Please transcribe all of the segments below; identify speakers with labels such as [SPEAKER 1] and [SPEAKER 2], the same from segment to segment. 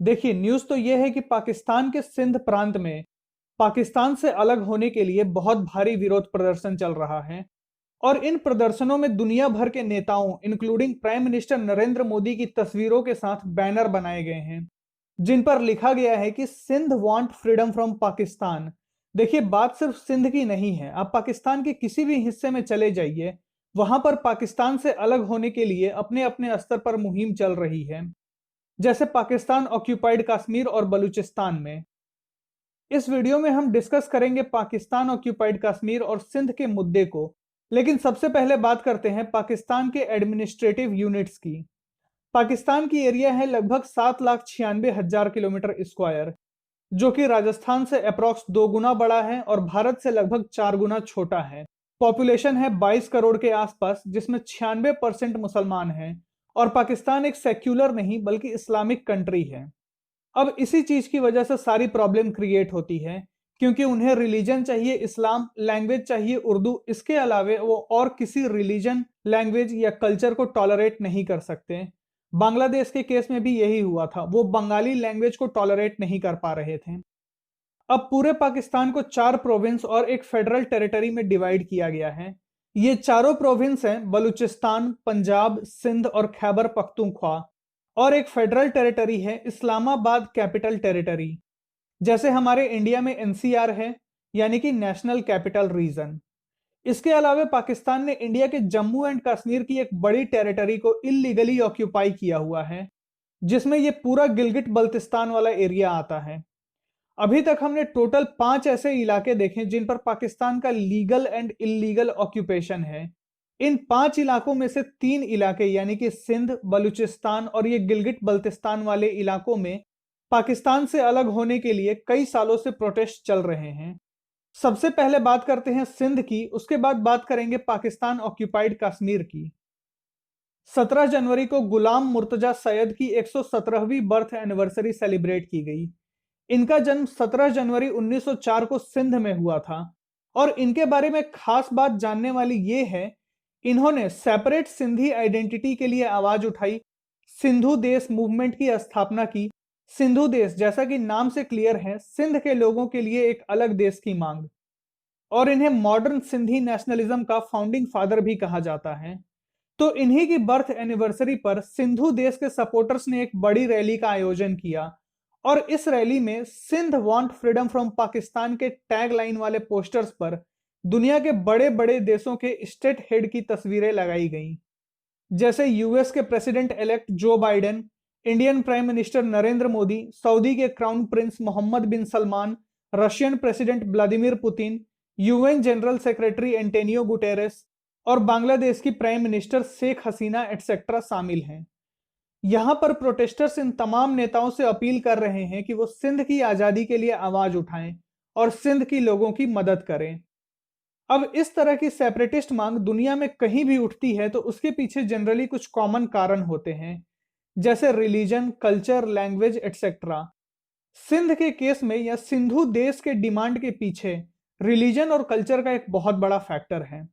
[SPEAKER 1] देखिए, न्यूज़ तो ये है कि पाकिस्तान के सिंध प्रांत में पाकिस्तान से अलग होने के लिए बहुत भारी विरोध प्रदर्शन चल रहा है। और इन प्रदर्शनों में दुनिया भर के नेताओं including prime minister Narendra Modi की तस्वीरों के साथ बैनर बनाए गए हैं, जिन पर लिखा गया है कि Sindh want freedom from Pakistan. देखिए, बात सिर्फ सिंध की नहीं है, आप पाकिस्तान के किसी भी हिस्से में चले जाइए, वहां पर पाकिस्तान से अलग होने के लिए अपने अपने स्तर पर मुहिम चल रही है। जैसे पाकिस्तान ऑक्यूपाइड कश्मीर और बलूचिस्तान में। इस वीडियो में हम डिस्कस करेंगे पाकिस्तान ऑक्यूपाइड कश्मीर और सिंध के मुद्दे को। लेकिन सबसे पहले बात करते हैं पाकिस्तान के एडमिनिस्ट्रेटिव यूनिट्स की। पाकिस्तान की एरिया है लगभग 7,96,000 किलोमीटर स्क्वायर, जो कि राजस्थान से अप्रॉक्स 2 गुना बड़ा है और भारत से लगभग 4 गुना छोटा है। पॉपुलेशन है 22 करोड़ के आसपास, जिसमें 96% मुसलमान हैं। और पाकिस्तान एक सेक्युलर नहीं बल्कि इस्लामिक कंट्री है। अब इसी चीज की वजह से सारी प्रॉब्लम क्रिएट होती है, क्योंकि उन्हें रिलीजन चाहिए इस्लाम, लैंग्वेज चाहिए उर्दू। इसके अलावे वो और किसी रिलीजन, लैंग्वेज या कल्चर को टॉलरेट नहीं कर सकते। बांग्लादेश के केस में भी यही हुआ था, वो बंगाली लैंग्वेज को टॉलरेट नहीं कर पा रहे थे। अब पूरे पाकिस्तान को 4 प्रोविंस और एक फेडरल टेरिटरी में डिवाइड किया गया है। ये चारों प्रोविंस हैं बलूचिस्तान, पंजाब, सिंध और खैबर पख्तूनख्वा। और एक फेडरल टेरिटरी है इस्लामाबाद कैपिटल टेरिटरी। जैसे हमारे इंडिया में एनसीआर है, यानी कि नेशनल कैपिटल रीजन। इसके अलावा पाकिस्तान ने इंडिया के जम्मू एंड कश्मीर की एक बड़ी टेरिटरी को इलीगली ऑक्यूपाई किया हुआ है, जिसमें यह पूरा गिलगिट बल्तिस्तान वाला एरिया आता है। अभी तक हमने टोटल 5 ऐसे इलाके देखे जिन पर पाकिस्तान का लीगल एंड इल्लीगल ऑक्यूपेशन है। इन 5 इलाकों में से 3 इलाके यानी कि सिंध, बलूचिस्तान और ये गिलगिट बल्तिस्तान वाले इलाकों में पाकिस्तान से अलग होने के लिए कई सालों से प्रोटेस्ट चल रहे हैं। सबसे पहले बात करते हैं सिंध की, उसके बाद बात करेंगे पाकिस्तान ऑक्यूपाइड कश्मीर की। 17 जनवरी को गुलाम मुर्तजा सैयद की 117वीं बर्थ एनिवर्सरी सेलिब्रेट की गई। इनका जन्म 17 जनवरी 1904 को सिंध में हुआ था। और इनके बारे में खास बात जानने वाली ये है, इन्होंने सेपरेट सिंधी आइडेंटिटी के लिए आवाज उठाई, सिंधु देश मूवमेंट की स्थापना की। सिंधु देश जैसा कि नाम से क्लियर है, सिंध के लोगों के लिए एक अलग देश की मांग। और इन्हें मॉडर्न सिंधी नेशनलिज्म का फाउंडिंग फादर भी कहा जाता है। तो इन्हीं की बर्थ एनिवर्सरी पर सिंधु देश के सपोर्टर्स ने एक बड़ी रैली का आयोजन किया। और इस रैली में Sindh want freedom from Pakistan के टैग लाइन वाले पोस्टर्स पर दुनिया के बड़े बड़े देशों के स्टेट हेड की तस्वीरें लगाई गईं। जैसे यूएस के president elect Joe Biden, Indian prime minister Narendra Modi, Saudi के crown prince Mohammed bin Salman, Russian president Vladimir Putin, UN general secretary Antonio Guterres और बांग्लादेश की prime minister Sheikh Hasina etcetera शामिल हैं। यहां पर प्रोटेस्टर्स इन तमाम नेताओं से अपील कर रहे हैं कि वो सिंध की आजादी के लिए आवाज उठाएं और सिंध की लोगों की मदद करें। अब इस तरह की सेपरेटिस्ट मांग दुनिया में कहीं भी उठती है तो उसके पीछे जनरली कुछ कॉमन कारण होते हैं, जैसे religion, culture, language etcetera. Sindh के केस में या सिंधु देश के डिमांड के पीछे रिलीजन और कल्चर का एक बहुत बड़ा फैक्टर है।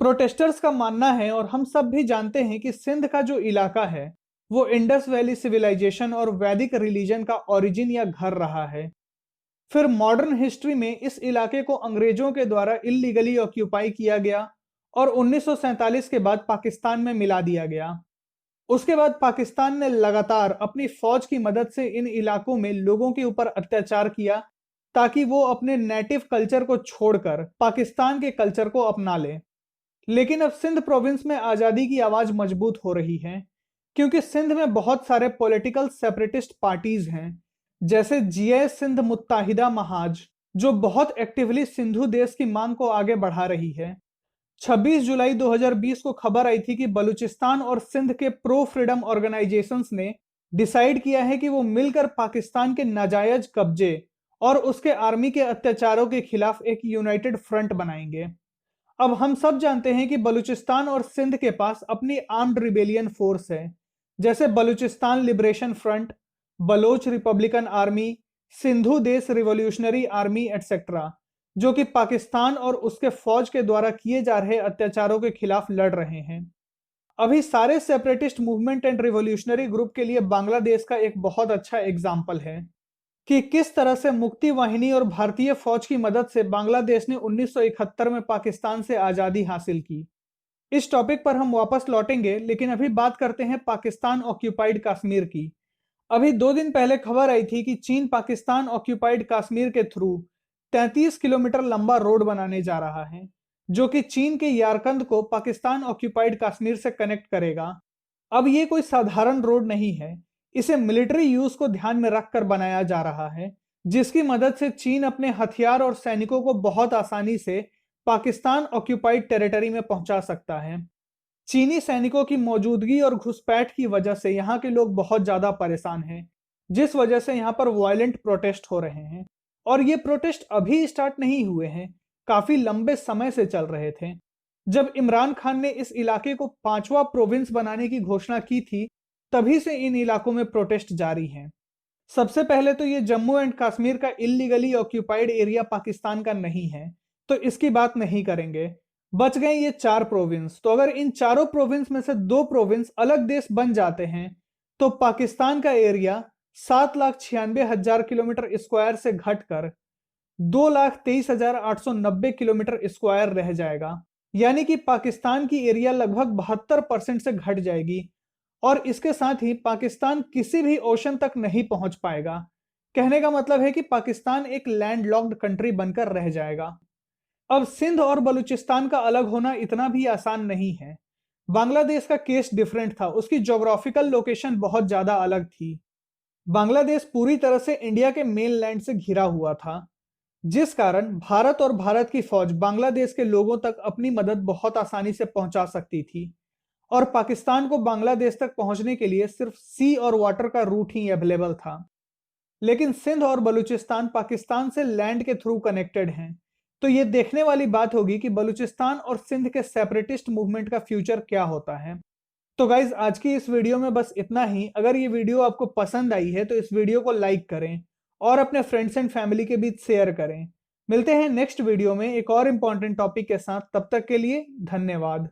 [SPEAKER 1] प्रोटेस्टर्स का मानना है, और हम सब भी जानते हैं, कि सिंध का जो इलाका है वो इंडस वैली सिविलाइजेशन और वैदिक रिलीजन का ओरिजिन या घर रहा है। फिर मॉडर्न हिस्ट्री में इस इलाके को अंग्रेजों के द्वारा इलीगली ऑक्यूपाई किया गया और 1947 के बाद पाकिस्तान में मिला दिया गया। उसके बाद पाकिस्तान ने लगातार अपनी फौज की मदद से इन इलाकों में लोगों के ऊपर अत्याचार किया, ताकि वो अपने नेटिव कल्चर को छोड़कर पाकिस्तान के कल्चर को अपना ले। लेकिन अब सिंध प्रोविंस में आजादी की आवाज मजबूत हो रही है, क्योंकि सिंध में बहुत सारे पॉलिटिकल सेपरेटिस्ट पार्टीज हैं, जैसे जीए सिंध मुत्ताहिदा महाज, जो बहुत एक्टिवली सिंधु देश की मांग को आगे बढ़ा रही है। 26 जुलाई 2020 को खबर आई थी कि बलूचिस्तान और सिंध के प्रो फ्रीडम ऑर्गेनाइजेशंस ने डिसाइड किया है कि वो मिलकर पाकिस्तान के नाजायज कब्जे और उसके आर्मी के अत्याचारों के खिलाफ एक यूनाइटेड फ्रंट बनाएंगे। अब हम सब जानते हैं कि बलूचिस्तान और सिंध के पास अपनी आर्म्ड रिबेलियन फोर्स है, जैसे Balochistan Liberation Front, Baloch Republican Army, Sindhu Desh Revolutionary army etcetera, जो कि पाकिस्तान और उसके फौज के द्वारा किए जा रहे अत्याचारों के खिलाफ लड़ रहे हैं। अभी सारे separatist movement and revolutionary group के लिए बांग्लादेश का एक बहुत अच्छा एग्जाम्पल है कि किस तरह से मुक्ति वाहिनी और भारतीय फौज की मदद से बांग्लादेश ने 1971 में पाकिस्तान से आजादी हासिल की। इस टॉपिक पर हम वापस लौटेंगे, लेकिन अभी बात करते हैं पाकिस्तान ऑक्यूपाइड कश्मीर की। अभी 2 दिन पहले खबर आई थी कि चीन पाकिस्तान ऑक्यूपाइड कश्मीर के थ्रू 33 किलोमीटर लंबा रोड बनाने जा रहा है, जो कि चीन के यारकंद को पाकिस्तान ऑक्यूपाइड कश्मीर से कनेक्ट करेगा। अब ये कोई साधारण रोड नहीं है, इसे मिलिट्री यूज को ध्यान में रखकर बनाया जा रहा है, जिसकी मदद से चीन अपने हथियार और सैनिकों को बहुत आसानी से पाकिस्तान ऑक्यूपाइड टेरिटरी में पहुंचा सकता है। चीनी सैनिकों की मौजूदगी और घुसपैठ की वजह से यहाँ के लोग बहुत ज्यादा परेशान हैं, जिस वजह से यहाँ पर वायलेंट प्रोटेस्ट हो रहे हैं। और ये प्रोटेस्ट अभी स्टार्ट नहीं हुए हैं, काफी लंबे समय से चल रहे थे। जब इमरान खान ने इस इलाके को 5वां प्रोविंस बनाने की घोषणा की थी, तभी से इन इलाकों में प्रोटेस्ट जारी हैं। सबसे पहले तो ये जम्मू एंड कश्मीर का इलीगली ऑक्यूपाइड एरिया पाकिस्तान का नहीं है, तो इसकी बात नहीं करेंगे। बच गए ये 4 प्रोविंस। तो अगर इन चारों प्रोविंस में से 2 प्रोविंस अलग देश बन जाते हैं, तो पाकिस्तान का एरिया 7,96,000 किलोमीटर स्क्वायर से घटकर 2,23,890 किलोमीटर स्क्वायर रह जाएगा। यानी कि पाकिस्तान की एरिया लगभग 72% से घट जाएगी, और इसके साथ ही पाकिस्तान किसी भी ओशन तक नहीं पहुंच पाएगा। कहने का मतलब है कि पाकिस्तान एक लैंडलॉक्ड कंट्री बनकर रह जाएगा। अब सिंध और बलूचिस्तान का अलग होना इतना भी आसान नहीं है। बांग्लादेश का केस डिफरेंट था, उसकी ज्योग्राफिकल लोकेशन बहुत ज्यादा अलग थी। बांग्लादेश पूरी तरह से इंडिया के मेन लैंड से घिरा हुआ था, जिस कारण भारत और भारत की फौज बांग्लादेश के लोगों तक अपनी मदद बहुत आसानी से पहुंचा सकती थी, और पाकिस्तान को बांग्लादेश तक पहुंचने के लिए सिर्फ सी और वाटर का रूट ही अवेलेबल था। लेकिन सिंध और बलूचिस्तान पाकिस्तान से लैंड के थ्रू कनेक्टेड हैं, तो ये देखने वाली बात होगी कि बलूचिस्तान और सिंध के सेपरेटिस्ट मूवमेंट का फ्यूचर क्या होता है। तो गाइज, आज की इस वीडियो में बस इतना ही। अगर ये वीडियो आपको पसंद आई है तो इस वीडियो को लाइक करें और अपने फ्रेंड्स एंड फैमिली के बीच शेयर करें। मिलते हैं नेक्स्ट वीडियो में एक और इंपॉर्टेंट टॉपिक के साथ। तब तक के लिए धन्यवाद।